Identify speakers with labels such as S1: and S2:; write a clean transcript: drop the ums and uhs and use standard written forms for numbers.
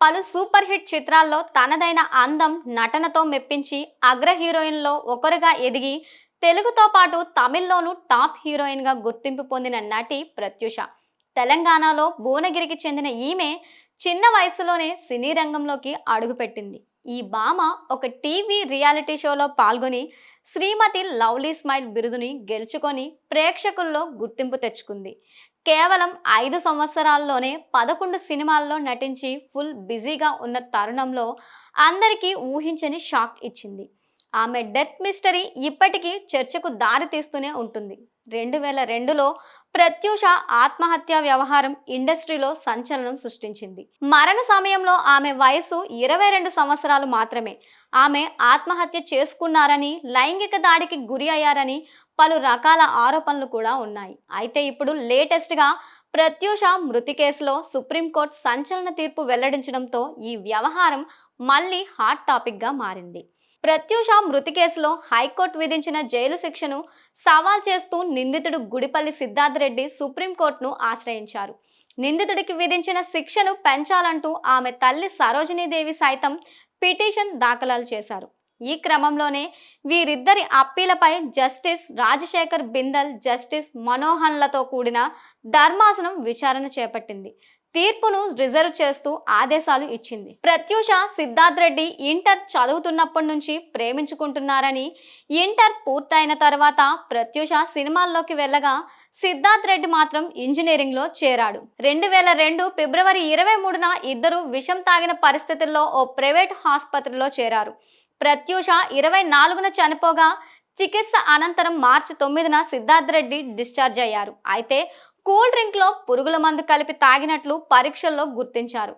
S1: పలు super hit చిత్రాల్లో తనదైన అందం, నటనతో మెప్పించి అగ్ర హీరోయిన్‌లో ఒకరుగా ఎదిగి తెలుగుతో పాటు తమిళ్‌లోనూ టాప్ హీరోయిన్‌గా గుర్తింపు పొందిన నటి ప్రత్యూష. తెలంగాణలో భువనగిరికి చెందిన ఈమె చిన్న వయసులోనే సినీ రంగంలోకి అడుగుపెట్టింది. ఈ భామ ఒక టీవీ రియాలిటీ షోలో పాల్గొని శ్రీమతి లవ్లీ స్మైల్ బిరుదుని గెలుచుకొని ప్రేక్షకుల్లో గుర్తింపు తెచ్చుకుంది. కేవలం 5 సంవత్సరాల్లోనే 11 సినిమాల్లో నటించి ఫుల్ బిజీగా ఉన్న తరుణంలో అందరికీ ఊహించని షాక్ ఇచ్చింది. ఆమె డెత్ మిస్టరీ ఇప్పటికీ చర్చకు దారి తీస్తూనే ఉంటుంది. 2002లో ప్రత్యూష ఆత్మహత్య వ్యవహారం ఇండస్ట్రీలో సంచలనం సృష్టించింది. మరణ సమయంలో ఆమె వయసు 22 సంవత్సరాలు మాత్రమే. ఆమె ఆత్మహత్య చేసుకున్నారని, లైంగిక దాడికి గురి అయ్యారని పలు రకాల ఆరోపణలు కూడా ఉన్నాయి. అయితే ఇప్పుడు లేటెస్ట్‌గా ప్రత్యూష మృతి కేసులో సుప్రీంకోర్టు సంచలన తీర్పు వెల్లడించడంతో ఈ వ్యవహారం మళ్ళీ హాట్ టాపిక్‌గా మారింది. ప్రత్యూష మృతి కేసులో హైకోర్టు విధించిన జైలు శిక్షను సవాల్ చేస్తూ నిందితుడు గుడిపల్లి సిద్ధార్థ్ రెడ్డి సుప్రీంకోర్టును ఆశ్రయించారు. నిందితుడికి విధించిన శిక్షను పెంచాలంటూ ఆమె తల్లి సరోజినీదేవి సైతం పిటిషన్ దాఖలు చేశారు. ఈ క్రమంలోనే వీరిద్దరి అప్పీలపై జస్టిస్ రాజశేఖర్ బిందల్, జస్టిస్ మనోహన్లతో కూడిన ధర్మాసనం విచారణ చేపట్టింది. తీర్పును రిజర్వ్ చేస్తూ ఆదేశాలు ఇచ్చింది. ప్రత్యూష, సిద్ధార్థ్ రెడ్డి ఇంటర్ చదువుతున్నప్పటి నుంచి ప్రేమించుకుంటున్నారని, ఇంటర్ పూర్తయిన తర్వాత ప్రత్యూష సినిమాల్లోకి వెళ్ళగా సిద్ధార్థ్ రెడ్డి మాత్రం ఇంజనీరింగ్ లో చేరాడు. 2002 ఫిబ్రవరి 23న ఇద్దరు విషం తాగిన పరిస్థితుల్లో ఓ ప్రైవేట్ ఆసుపత్రిలో చేరారు. ప్రత్యూష 24న చనిపోగా చికిత్స అనంతరం మార్చి 9న సిద్ధార్థ్ రెడ్డి డిశ్చార్జ్ అయ్యారు. అయితే కూల్ డ్రింక్ లో పురుగుల మందు కలిపి తాగినట్లు పరీక్షల్లో గుర్తించారు.